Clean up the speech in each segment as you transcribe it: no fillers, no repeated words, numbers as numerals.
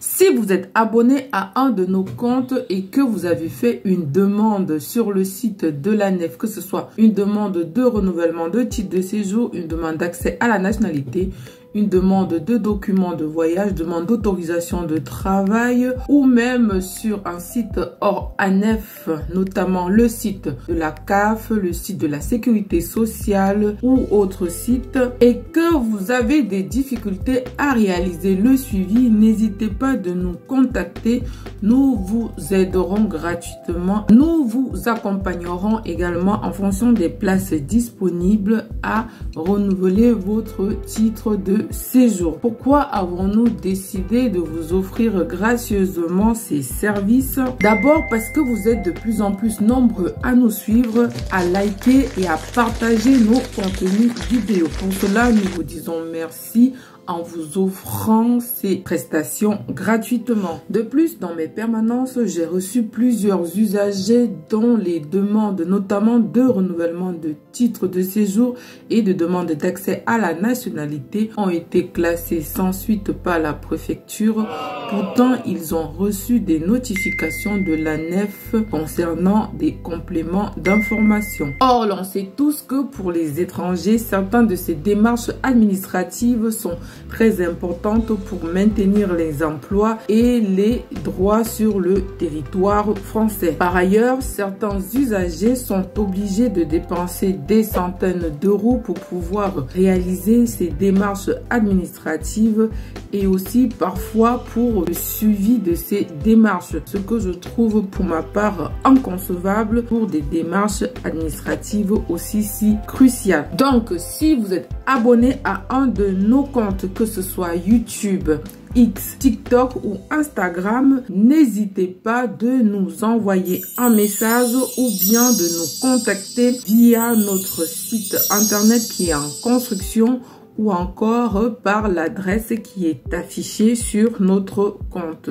Si vous êtes abonné à un de nos comptes et que vous avez fait une demande sur le site de l'ANEF, que ce soit une demande de renouvellement de titre de séjour, une demande d'accès à la nationalité, une demande de documents de voyage, demande d'autorisation de travail ou même sur un site hors ANEF, notamment le site de la CAF, le site de la sécurité sociale ou autre site, et que vous avez des difficultés à réaliser le suivi, n'hésitez pas de nous contacter. Nous vous aiderons gratuitement. Nous vous accompagnerons également en fonction des places disponibles à renouveler votre titre de séjour. Pourquoi avons-nous décidé de vous offrir gracieusement ces services? D'abord parce que vous êtes de plus en plus nombreux à nous suivre, à liker et à partager nos contenus vidéo. Pour cela, nous vous disons merci en vous offrant ces prestations gratuitement. De plus, dans mes permanences, j'ai reçu plusieurs usagers dont les demandes, notamment de renouvellement de titre de séjour et de demande d'accès à la nationalité, ont été classées sans suite par la préfecture. Pourtant, ils ont reçu des notifications de l'ANEF concernant des compléments d'information. Or, l'on sait tous que pour les étrangers, certaines de ces démarches administratives sont très importante pour maintenir les emplois et les droits sur le territoire français. Par ailleurs, certains usagers sont obligés de dépenser des centaines d'euros pour pouvoir réaliser ces démarches administratives et aussi parfois pour le suivi de ces démarches, ce que je trouve pour ma part inconcevable pour des démarches administratives aussi si cruciales. Donc, si vous êtes abonné à un de nos comptes, que ce soit YouTube, X, TikTok ou Instagram, n'hésitez pas de nous envoyer un message ou bien de nous contacter via notre site internet qui est en construction ou encore par l'adresse qui est affichée sur notre compte.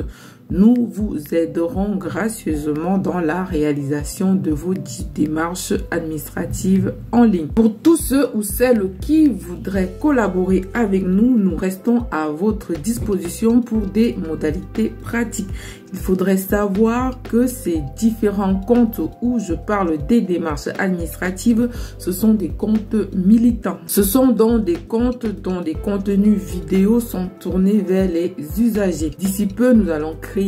Nous vous aiderons gracieusement dans la réalisation de vos démarches administratives en ligne. Pour tous ceux ou celles qui voudraient collaborer avec nous, nous restons à votre disposition pour des modalités pratiques. Il faudrait savoir que ces différents comptes où je parle des démarches administratives, ce sont des comptes militants. Ce sont donc des comptes dont des contenus vidéo sont tournés vers les usagers. D'ici peu, nous allons créer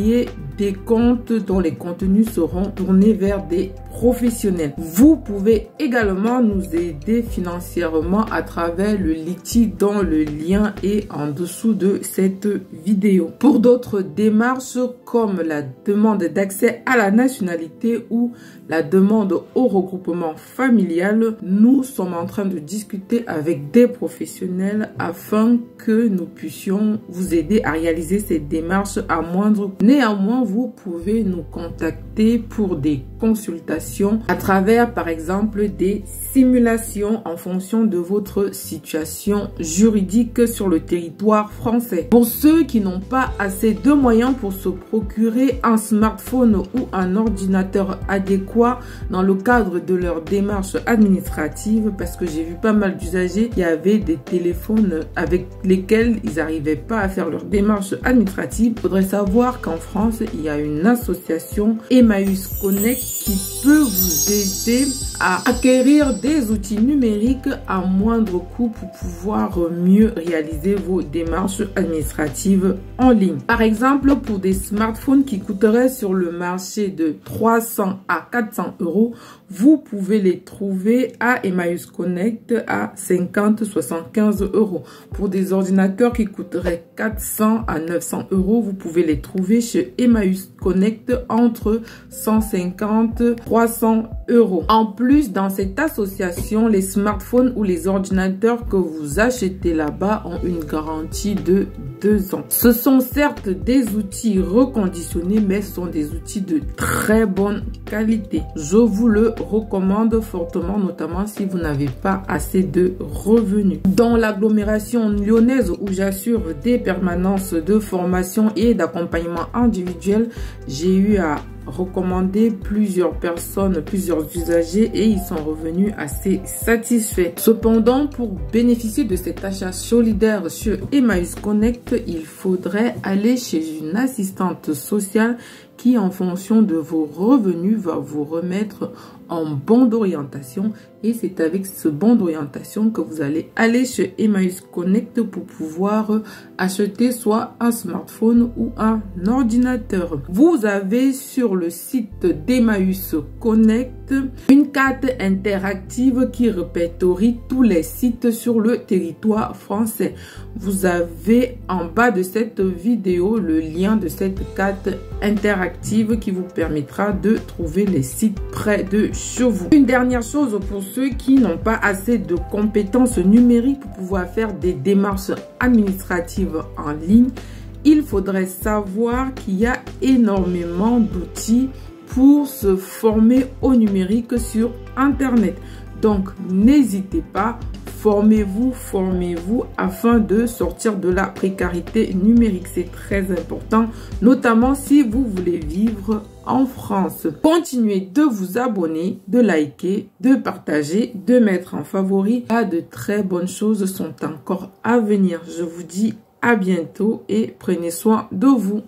des comptes dont les contenus seront tournés vers des professionnels. Vous pouvez également nous aider financièrement à travers le liquide dont le lien est en dessous de cette vidéo. Pour d'autres démarches comme la demande d'accès à la nationalité ou la demande au regroupement familial, nous sommes en train de discuter avec des professionnels afin que nous puissions vous aider à réaliser ces démarches à moindre coût. Néanmoins, vous pouvez nous contacter pour des consultations à travers par exemple des simulations en fonction de votre situation juridique sur le territoire français. Pour ceux qui n'ont pas assez de moyens pour se procurer un smartphone ou un ordinateur adéquat dans le cadre de leur démarche administrative, parce que j'ai vu pas mal d'usagers qui avaient des téléphones avec lesquels ils n'arrivaient pas à faire leur démarche administrative, il faudrait savoir qu'en France, il y a une association Emmaüs Connect qui peut vous aider à acquérir des outils numériques à moindre coût pour pouvoir mieux réaliser vos démarches administratives en ligne. Par exemple, pour des smartphones qui coûteraient sur le marché de 300 à 400 euros, vous pouvez les trouver à Emmaüs Connect à 50-75 euros. Pour des ordinateurs qui coûteraient 400 à 900 euros, vous pouvez les trouver chez Emmaüs Connect entre 150 300 euros. En plus, dans cette association, les smartphones ou les ordinateurs que vous achetez là-bas ont une garantie de 2 ans. Ce sont certes des outils reconditionnés, mais ce sont des outils de très bonne qualité. Je vous le recommande fortement, notamment si vous n'avez pas assez de revenus. Dans l'agglomération lyonnaise où j'assure des permanences de formation et d'accompagnement individuel, j'ai eu à recommandé plusieurs personnes, plusieurs usagers et ils sont revenus assez satisfaits. Cependant, pour bénéficier de cet achat solidaire sur Emmaüs Connect, il faudrait aller chez une assistante sociale qui, en fonction de vos revenus, va vous remettre en bon d'orientation. Et c'est avec ce bon d'orientation que vous allez aller chez Emmaüs Connect pour pouvoir acheter soit un smartphone ou un ordinateur. Vous avez sur le site d'Emmaüs Connect une carte interactive qui répertorie tous les sites sur le territoire français. Vous avez en bas de cette vidéo le lien de cette carte interactive qui vous permettra de trouver les sites près de chez vous. Une dernière chose pour ceux qui n'ont pas assez de compétences numériques pour pouvoir faire des démarches administratives en ligne, il faudrait savoir qu'il y a énormément d'outils pour se former au numérique sur Internet. Donc, n'hésitez pas, formez-vous afin de sortir de la précarité numérique. C'est très important, notamment si vous voulez vivre en France. Continuez de vous abonner, de liker, de partager, de mettre en favori. De très bonnes choses sont encore à venir. Je vous dis à bientôt et prenez soin de vous.